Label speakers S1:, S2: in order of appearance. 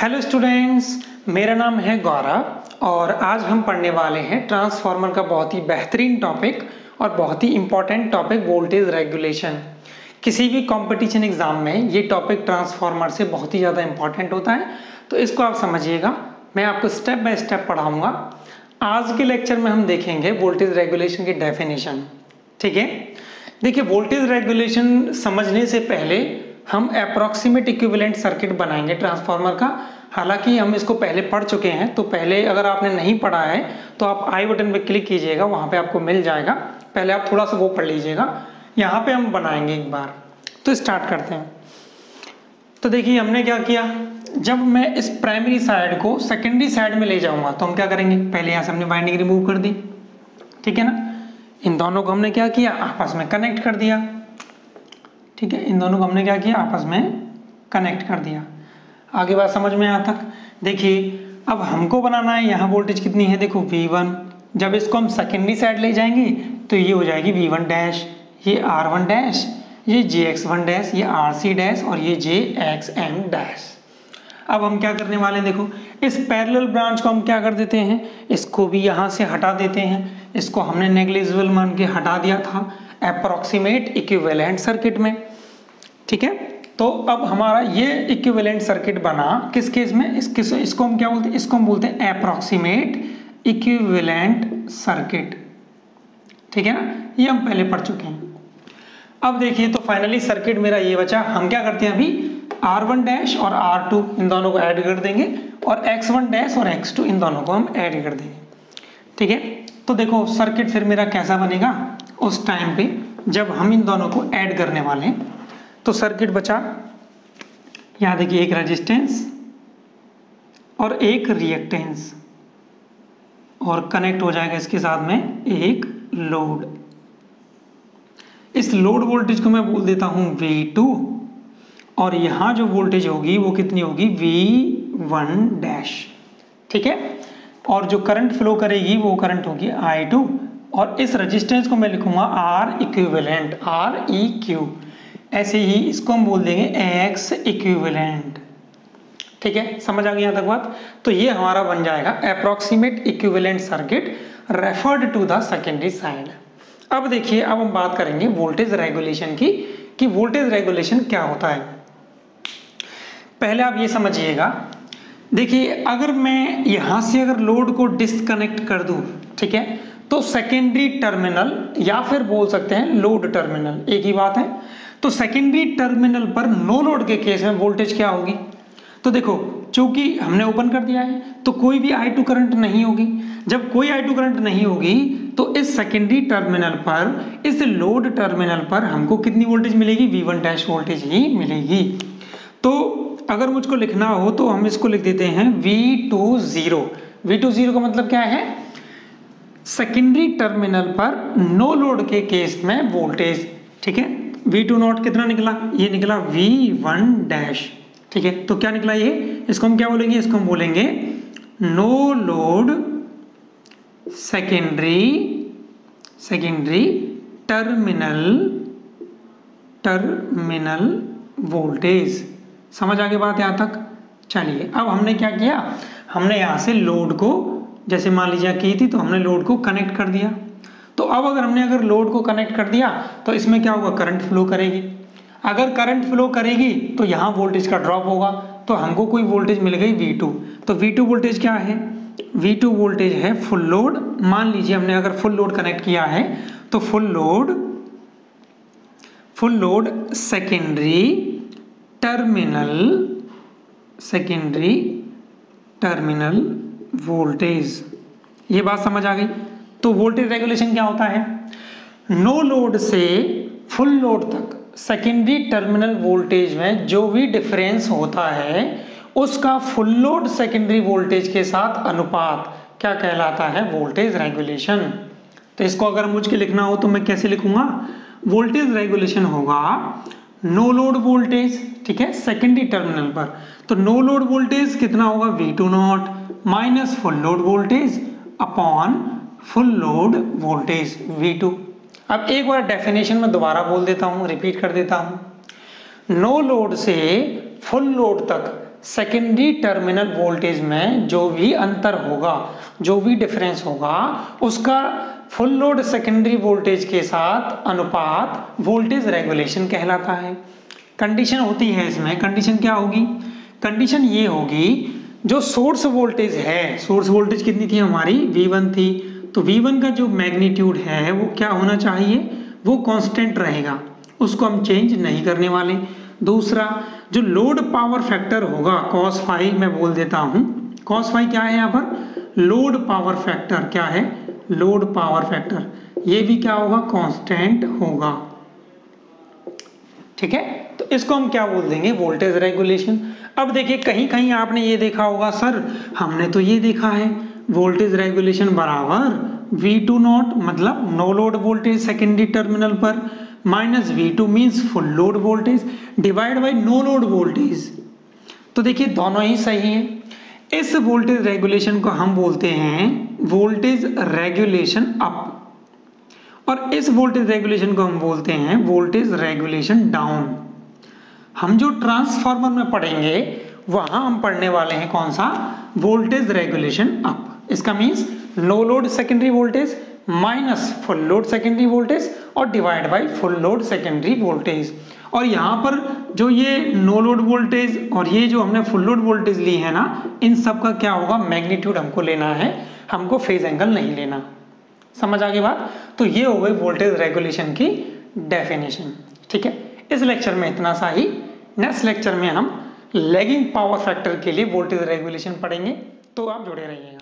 S1: Hello students, मेरा नाम है गौरव और आज हम पढ़ने वाले हैं ट्रांसफार्मर का बहुत ही बेहतरीन टॉपिक और बहुत ही इम्पोर्टेंट टॉपिक वोल्टेज रेगुलेशन। किसी भी कंपटीशन एग्जाम में ये टॉपिक ट्रांसफार्मर से बहुत ही ज़्यादा इंपॉर्टेंट होता है, तो इसको आप समझिएगा। मैं आपको स्टेप बाय स्टेप पढ़ाऊंगा। आज के लेक्चर में हम देखेंगे वोल्टेज रेगुलेशन की डेफिनेशन। ठीक है, देखिए वोल्टेज रेगुलेशन समझने से पहले हम अप्रॉक्सीमेट इक्विवेलेंट सर्किट बनाएंगे ट्रांसफार्मर का। हालांकि हम इसको पहले पढ़ चुके हैं, तो पहले अगर आपने नहीं पढ़ा है तो आप आई बटन पे क्लिक कीजिएगा, वहां पे आपको मिल जाएगा। पहले आप थोड़ा सा वो पढ़ लीजिएगा, यहाँ पे हम बनाएंगे एक बार। तो स्टार्ट करते हैं। तो देखिए हमने क्या किया, जब मैं इस प्राइमरी साइड को सेकेंडरी साइड में ले जाऊंगा तो हम क्या करेंगे, पहले यहाँ से हमने वाइंडिंग रिमूव कर दी। ठीक है ना, इन दोनों को हमने क्या किया, आपस में कनेक्ट कर दिया। ठीक है, इन दोनों को हमने क्या किया, आपस में कनेक्ट कर दिया। आगे बात समझ में यहाँ तक। देखिए अब हमको बनाना है, यहाँ वोल्टेज कितनी है, देखो V1। जब इसको हम सेकेंडरी साइड ले जाएंगे तो ये हो जाएगी V1 डैश, ये R1 डैश, ये JX1 डैश, ये RC डैश और ये JXM डैश। अब हम क्या करने वाले हैं, देखो इस पैरेलल ब्रांच को हम क्या कर देते हैं, इसको भी यहाँ से हटा देते हैं। इसको हमने नेग्लिजिबल मान के हटा दिया था अप्रॉक्सीमेट इक्विवेलेंट सर्किट में। ठीक है, तो अब हमारा ये इक्विवेलेंट सर्किट बना किस केस में, इसको हम क्या बोलते हैं, इसको हम बोलते हैं अप्रॉक्सीमेट इक्विवेलेंट सर्किट। ठीक है ना, ये हम पहले पढ़ चुके हैं। अब देखिए तो फाइनली सर्किट मेरा ये बचा। हम क्या करते हैं, अभी R1 डैश और R2 इन दोनों को ऐड कर देंगे और X1 डैश और X2 इन दोनों को हम ऐड कर देंगे। ठीक है, तो देखो सर्किट फिर मेरा कैसा बनेगा उस टाइम पे जब हम इन दोनों को ऐड करने वाले हैं। तो सर्किट बचा, यहां देखिए एक रेजिस्टेंस और एक रिएक्टेंस और कनेक्ट हो जाएगा इसके साथ में एक लोड। इस लोड वोल्टेज को मैं बोल देता हूं V2 और यहां जो वोल्टेज होगी वो कितनी होगी, V1 डैश। ठीक है, और जो करंट फ्लो करेगी वो करंट होगी I2 और इस रेजिस्टेंस को मैं लिखूंगा R इक्विवेलेंट, REQ। ऐसे ही इसको हम बोल देंगे X इक्विवेलेंट। ठीक है, समझ आ गई यहाँ तक बात। तो ये हमारा बन जाएगा approximate equivalent circuit referred to the secondary side. अब देखिए, अब हम बात करेंगे वोल्टेज रेगुलेशन की कि वोल्टेज रेगुलेशन क्या होता है। पहले आप ये समझिएगा, देखिए अगर मैं यहां से अगर लोड को डिस्कनेक्ट कर दूं, ठीक है, तो सेकेंडरी टर्मिनल या फिर बोल सकते हैं लोड टर्मिनल, एक ही बात है। तो सेकेंडरी टर्मिनल पर नो लोड के केस में वोल्टेज क्या होगी, तो देखो चूंकि हमने ओपन कर दिया है तो कोई भी I2 करंट नहीं होगी। जब कोई I2 करंट नहीं होगी तो इस सेकेंडरी टर्मिनल पर, इस लोड टर्मिनल पर हमको कितनी वोल्टेज मिलेगी, V1 डैश वोल्टेज ही मिलेगी। तो अगर मुझको लिखना हो तो हम इसको लिख देते हैं V20। V20 का मतलब क्या है, सेकेंडरी टर्मिनल पर नो लोड के केस में वोल्टेज। ठीक है, V2 नॉट कितना निकला, ये निकला V1 डैश। ठीक है, तो क्या निकला ये, इसको हम क्या बोलेंगे, इसको हम बोलेंगे no load secondary terminal voltage. समझ आ गई बात यहाँ तक। चलिए अब हमने क्या किया, हमने यहाँ से लोड को, जैसे मान लीजिए की थी, तो हमने लोड को कनेक्ट कर दिया। तो अब अगर लोड को कनेक्ट कर दिया तो इसमें क्या होगा, करंट फ्लो करेगी। अगर करंट फ्लो करेगी तो यहाँ वोल्टेज का ड्रॉप होगा, तो हमको कोई वोल्टेज मिल गई V2। तो V2 वोल्टेज क्या है, V2 वोल्टेज है फुल लोड। मान लीजिए हमने अगर फुल लोड कनेक्ट किया है तो full load secondary terminal voltage. ये बात समझ आ गई। तो वोल्टेज रेगुलेशन क्या होता है, नो लोड से फुल लोड तक सेकेंडरी टर्मिनल वोल्टेज में जो भी डिफरेंस होता है उसका फुल लोड सेकेंडरी वोल्टेज के साथ अनुपात क्या कहलाता है, वोल्टेज रेगुलेशन। तो इसको अगर मुझे लिखना हो तो मैं कैसे लिखूंगा, वोल्टेज रेगुलेशन होगा नो लोड वोल्टेज, ठीक है, सेकेंडरी टर्मिनल पर। तो नो लोड वोल्टेज कितना होगा, V2 not minus full load voltage upon full load voltage V2। अब एक बार डेफिनेशन में दोबारा बोल देता हूं, रिपीट कर देता हूं। नो लोड से फुल लोड तक सेकेंडरी टर्मिनल वोल्टेज में जो भी अंतर होगा, जो भी डिफरेंस होगा, उसका फुल लोड सेकेंडरी वोल्टेज के साथ अनुपात वोल्टेज रेगुलेशन कहलाता है। कंडीशन होती है इसमें, कंडीशन क्या होगी? कंडीशन ये होगी, जो सोर्स वोल्टेज है, सोर्स वोल्टेज कितनी थी हमारी? V1 थी, तो V1 का जो मैग्नीट्यूड है वो क्या होना चाहिए? वो कांस्टेंट रहेगा, उसको हम चेंज नहीं करने वाले। दूसरा, जो लोड पावर फैक्टर होगा cos फाई, मैं बोल देता हूं cos फाई क्या है यहाँ पर? Load power factor. क्या है? Load power factor. ये भी क्या होगा? कांस्टेंट होगा। ठीक है, तो इसको हम क्या बोल देंगे? Voltage regulation. अब देखिए, कहीं कहीं आपने ये देखा होगा, सर हमने तो ये देखा है वोल्टेज रेगुलेशन बराबर V2 नॉट, मतलब no load voltage secondary terminal पर, minus V2 means full load voltage divide by no load voltage. तो देखिए दोनों ही सही हैं। इस वोल्टेज रेगुलेशन को हम बोलते हैं वोल्टेज रेगुलेशन अप, और इस वोल्टेज रेगुलेशन को हम बोलते हैं वोल्टेज रेगुलेशन डाउन। हम जो ट्रांसफार्मर में पढ़ेंगे वहां हम पढ़ने वाले हैं कौन सा? Voltage regulation up. इसका means no load secondary voltage minus full load secondary voltage और divide by full load secondary voltage. और यहाँ पर जो ये नो लोड वोल्टेज और ये जो हमने फुल लोड वोल्टेज ली है ना, इन सब का क्या होगा? मैग्नीट्यूड हमको लेना है, हमको फेज एंगल नहीं लेना। समझ आ गई बात? तो ये हो गई वोल्टेज रेगुलेशन की डेफिनेशन। ठीक है, इस लेक्चर में इतना सा ही। नेक्स्ट लेक्चर में हम लैगिंग पावर फैक्टर के लिए वोल्टेज रेगुलेशन पढ़ेंगे, तो आप जुड़े रहिएगा।